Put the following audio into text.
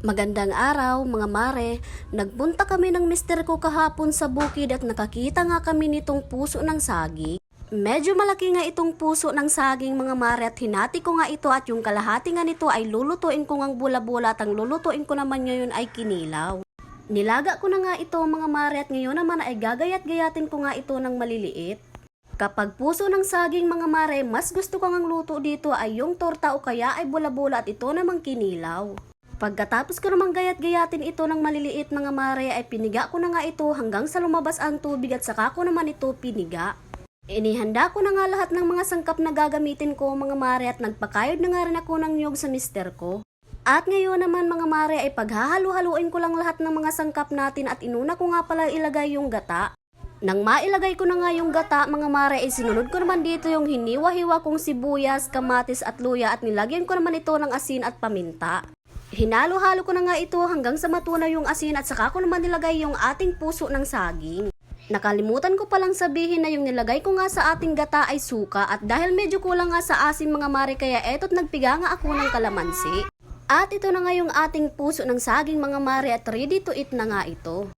Magandang araw mga mare, nagpunta kami ng mister ko kahapon sa bukid at nakakita nga kami nitong puso ng saging. Medyo malaki nga itong puso ng saging mga mare at hinati ko nga ito at yung kalahati nga nito ay lulutuin ko ngang bula-bula at ang lulutuin ko naman ngayon ay kinilaw. Nilaga ko na nga ito mga mare at ngayon naman ay gagayat-gayatin ko nga ito ng maliliit. Kapag puso ng saging mga mare, mas gusto ko ngang luto dito ay yung torta o kaya ay bula-bula at ito namang kinilaw. Pagkatapos ko namang gayat-gayatin ito ng maliliit mga mare ay piniga ko na nga ito hanggang sa lumabas ang tubig at saka ko naman ito piniga. Inihanda ko na nga lahat ng mga sangkap na gagamitin ko mga mare at nagpakayod na nga rin ako ng niyog sa mister ko. At ngayon naman mga mare ay paghahalo-haluin ko lang lahat ng mga sangkap natin at inuna ko nga pala ilagay yung gata. Nang mailagay ko na nga yung gata mga mare ay sinunod ko naman dito yung hiniwa-hiwa kong sibuyas, kamatis at luya at nilagyan ko naman ito ng asin at paminta. Hinalo-halo ko na nga ito hanggang sa matunaw yung asin at saka ko naman nilagay yung ating puso ng saging. Nakalimutan ko palang sabihin na yung nilagay ko nga sa ating gata ay suka at dahil medyo kulang nga sa asin mga mare kaya eto't nagpiga nga ako ng kalamansi. At ito na nga yung ating puso ng saging mga mare at ready to eat na nga ito.